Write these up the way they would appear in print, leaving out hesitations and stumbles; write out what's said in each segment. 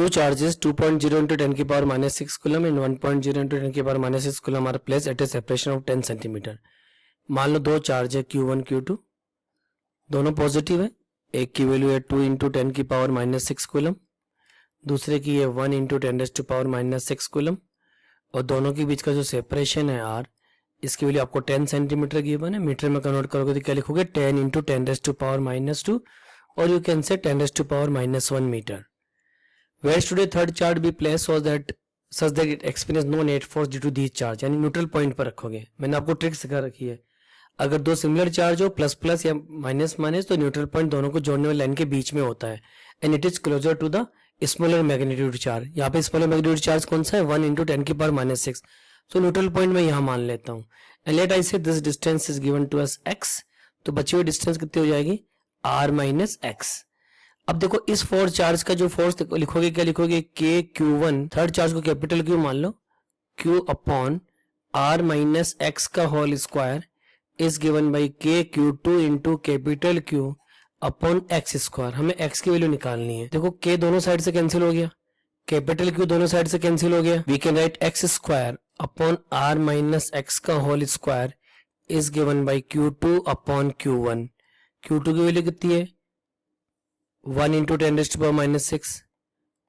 Two charges 2.0 into 10 की power minus 6 coulomb and 1.0 into 10 की power minus 6 coulomb are place at a separation of 10 centimetre. मान लो दो charge है Q1 Q2, दोनों पॉजिटिव है। एक की वैल्यू है 2 इंटू 10 की पावर माइनस 6 कूलम, दूसरे की है 1 into 10 to power minus 6 coulomb, और दोनों के बीच का जो सेपरेशन है R, इसकी वैल्यू आपको 10 सेंटीमीटर गिवन है। मीटर में कन्वर्ट करोगे तो क्या लिखोगे 10 इंटू 10 टू पावर माइनस 2, और you can say 10 to power minus 1 metre. Where should a third charge be placed so that such that it experience no net force due to these charge, यानी neutral point पर रखोगे। मैंने आपको trick सिखा रखी है, अगर दो सिमिलर चार्ज हो प्लस प्लस या माइनस माइनस, तो न्यूट्रल पॉइंट दोनों को जोड़ने वाली लाइन के बीच में होता है and it is closer to the smaller magnitude charge. यहाँ पे स्मॉलर मैग्नीट्यूड चार्ज कौन सा है 1 इंटू 10 की पावर माइनस 6, तो न्यूट्रल पॉइंट मैं यहाँ मान लेता हूँ। And let I say this distance is given to us x, तो बची हुई डिस्टेंस कितनी हो जाएगी r माइनस x। अब देखो इस फोर्स चार्ज का जो फोर्स लिखोगे क्या लिखोगे k q1, थर्ड चार्ज को कैपिटल Q मान लो, q upon r minus x का whole square is given by k q2 into capital Q upon x square. हमें x की वैल्यू निकालनी है। देखो k दोनों साइड से कैंसिल हो गया, कैपिटल Q दोनों साइड से कैंसिल हो गया। We can write x square upon r minus x का whole square is given by q2 upon q1। q2 की वैल्यू कितनी है 1 into 10 to power minus 6,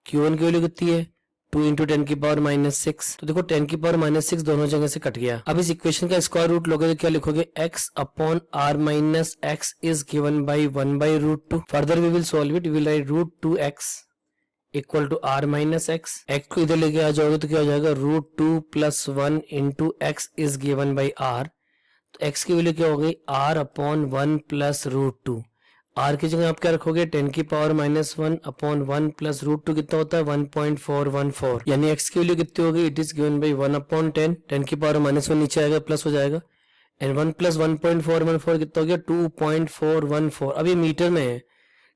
Q1 की वैल्यू कितनी है 2 इंटू 10 की पावर माइनस 6। तो देखो 10 की पावर माइनस 6 दोनों जगह से कट गया। अब इस इक्वेशन का स्क्वायर रूट लोगे तो क्या लिखोगे x upon r minus x is given by 1 by root 2। Further we will solve it, we will write root 2x equal to r minus x। x को इधर लेके आ जाओगे तो क्या हो जाएगा root 2 plus 1 into x is given by r। तो x की वैल्यू क्या हो गई r upon 1 plus root 2। r की जगह आप क्या रखोगे 10 की power minus 1 upon 1 plus root 2 कितना होता है 1.414, यानी x की वैल्यू कितनी होगी it is given by 1 upon 10 की पावर माइनस 1 नीचे आएगा प्लस हो जाएगा, एंड 1 प्लस 1.414 कितना हो गया 2.414। अब ये मीटर में है,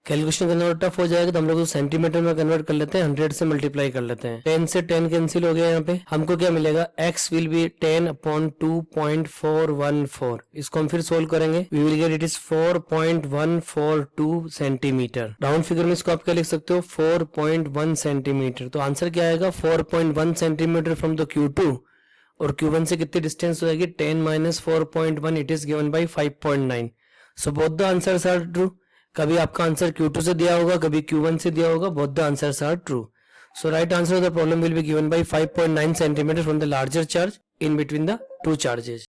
कैलकुलेशन करना टफ हो जाएगा तो हम लोग सेंटीमीटर में कन्वर्ट कर लेते हैं, 100 से मल्टीप्लाई कर लेते हैं। 10 से 10 कैंसिल हो गया, यहाँ पे हमको क्या मिलेगा x विल बी 10 अपॉन 2.414। इसको हम फिर सोल्व करेंगे, we will get it is 4.142 centimetre. Round figure में इसको आप क्या लिख सकते हो 4.1 सेंटीमीटर। तो आंसर क्या आएगा 4.1 सेंटीमीटर फ्रॉम द Q2, और Q1 से कितनी डिस्टेंस हो जाएगी 10 minus 4.1 it is given by 5.9। So both the answers are true. कभी आपका आंसर Q2 से दिया होगा, कभी Q1 से दिया होगा, both the answers are true. So right answer of the problem will be given by 5.9 centimetre from the larger charge in between the two charges.